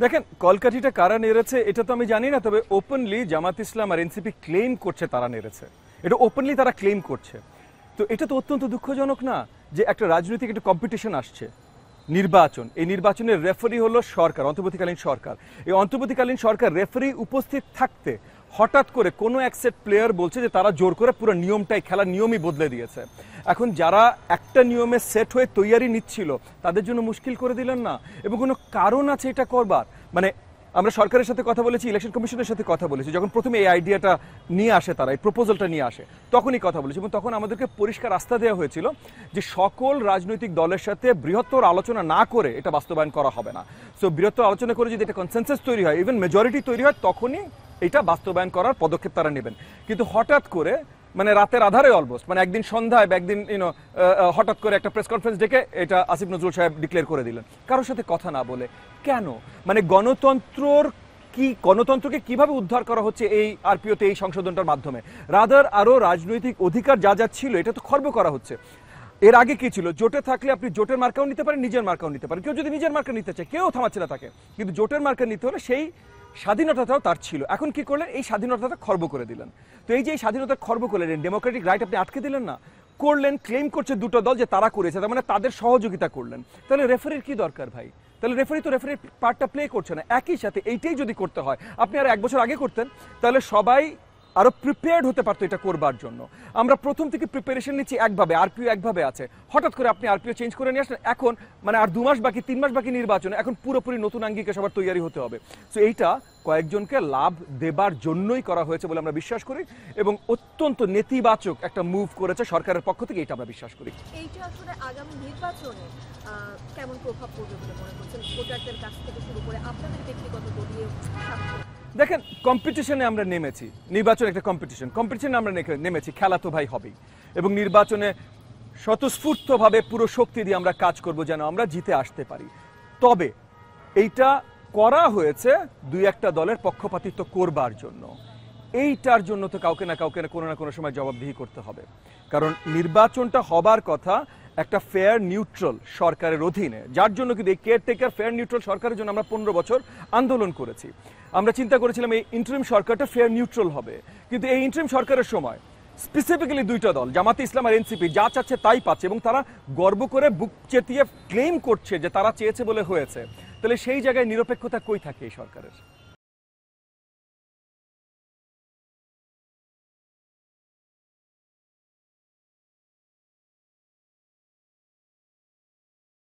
দেখেন কলকাঠিটা কারা নেড়েছে এটা তো আমি জানি না, তবে ওপেনলি জামাত ইসলাম আর এনসিপি ক্লেম করছে তারা নেড়েছে, এটা ওপেনলি তারা ক্লেম করছে। তো এটা তো অত্যন্ত দুঃখজনক না যে একটা রাজনৈতিক একটা কম্পিটিশন আসছে, নির্বাচন, এই নির্বাচনের রেফারি হলো সরকার, অন্তর্বর্তীকালীন সরকার। এই অন্তর্বর্তীকালীন সরকার রেফারি উপস্থিত থাকতে হঠাৎ করে কোনো এক সেট প্লেয়ার বলছে যে তারা জোর করে পুরো নিয়মটাই, খেলার নিয়মই বদলে দিয়েছে। এখন যারা একটা নিয়মে সেট হয়ে তৈয়ারি নিচ্ছিল তাদের জন্য মুশকিল করে দিলেন না, এবং কোনো কারণ আছে এটা করবার। মানে আমরা সরকারের সাথে কথা বলেছি, ইলেকশন কমিশনের সাথে কথা বলেছি, যখন প্রথমে এই আইডিয়াটা নিয়ে আসে তারা, এই প্রপোজালটা নিয়ে আসে, তখনই কথা বলেছি, এবং তখন আমাদেরকে পরিষ্কার আস্থা দেওয়া হয়েছিল যে সকল রাজনৈতিক দলের সাথে বৃহত্তর আলোচনা না করে এটা বাস্তবায়ন করা হবে না। সো বৃহত্তর আলোচনা করে যদি এটা কনসেনসাস তৈরি হয়, ইভেন মেজরিটি তৈরি হয়, তখনই এটা বাস্তবায়ন করার পদক্ষেপ তারা নেবেন। কিন্তু হঠাৎ করে মানে রাতের আধারে অলমোস্ট, মানে একদিন সন্ধ্যায় বা একদিন হঠাৎ করে একটা প্রেস কনফারেন্স ডেকে এটা আসিফ নজরুল সাহেব ডিক্লেয়ার করে দিলেন কারোর সাথে কথা না বলে। কেন? মানে গণতন্ত্রকে কিভাবে উদ্ধার করা হচ্ছে এই আরপিওতে, এই সংশোধনটার মাধ্যমে? রাদার আরো রাজনৈতিক অধিকার যা যা ছিল এটা তো খর্ব করা হচ্ছে। এর আগে কি ছিল? জোটে থাকলে আপনি জোটের মার্কাও নিতে পারেন, নিজের মার্কাও নিতে পারেন। কেউ যদি নিজের মার্কা নিতে চায় কেউ থামাচ্ছে না তাকে, কিন্তু জোটের মার্কা নিতে হলে সেই স্বাধীনতাটাও তার ছিল। এখন কি করলেন? এই স্বাধীনতাটা খর্ব করে দিলেন। তো এই যে এই স্বাধীনতা খর্ব করলেন, ডেমোক্রেটিক রাইট আপনি আটকে দিলেন না, করলেন ক্লেম করছে দুটো দল যে তারা করেছে, তার মানে তাদের সহযোগিতা করলেন। তাহলে রেফারির কি দরকার ভাই? তাহলে রেফারি পার্টটা প্লে করছে না। একই সাথে এইটাই যদি করতে হয়, আপনি আর 1 বছর আগে করতেন, তাহলে সবাই আরো প্রিপেয়ার্ড হতে পারতো এটা করবার জন্য। আমরা প্রথম থেকে প্রিপারেশন নিচ্ছি একভাবে, আরপিও একভাবে আছে, হঠাৎ করে আপনি আরপিও চেঞ্জ করে নিয়ে আসলেন। এখন মানে আর 2 মাস বাকি, 3 মাস বাকি নির্বাচনে, এখন পুরোপুরি নতুন আঙ্গিকে সবার তৈরি হতে হবে। সো এইটা কয়েকজনকে লাভ দেবার জন্যই করা হয়েছে বলে আমরা বিশ্বাস করি, এবং অত্যন্ত নেতিবাচক একটা মুভ করেছে সরকারের পক্ষ থেকে, এটা আমরা বিশ্বাস করি। এইটা আসলে আগামী নির্বাচনে কেমন প্রভাব পড়বে বলে মনে করছেন, ভোটারদের কাছ থেকে শুরু করে আপনাদের ব্যক্তিগত দলীয়? দেখেন, কম্পিটিশনে আমরা নেমেছি, নির্বাচন একটা কম্পিটিশনে আমরা নেমেছি, খেলা তো ভাই হবেই, এবং নির্বাচনে স্বতঃস্ফূর্তভাবে পুরো শক্তি দিয়ে আমরা কাজ করব যেন আমরা জিতে আসতে পারি। তবে এইটা করা হয়েছে 2-1টা দলের পক্ষপাতিত্ব করবার জন্য। এইটার জন্য তো কাউকে না কোনো না কোনো সময় জবাবদিহি করতে হবে, কারণ নির্বাচনটা হবার কথা একটা ফেয়ার নিউট্রাল সরকারের অধীনে, যার জন্য কিন্তু এই কেয়ারটেকার ফেয়ার নিউট্রাল সরকারের জন্য আমরা 15 বছর আন্দোলন করেছি। আমরা চিন্তা করেছিলাম এই ইন্টারিম সরকারটা ফেয়ার নিউট্রাল হবে, কিন্তু এই ইন্টারিম সরকারের সময় স্পেসিফিক্যালি 2টা দল, জামাতে ইসলাম আর এনসিপি, যা চাচ্ছে তাই পাচ্ছে, এবং তারা গর্ব করে বুক চেতিয়ে ক্লেম করছে যে তারা চেয়েছে বলে হয়েছে। তাহলে সেই জায়গায় নিরপেক্ষতা কই থাকে এই সরকারের?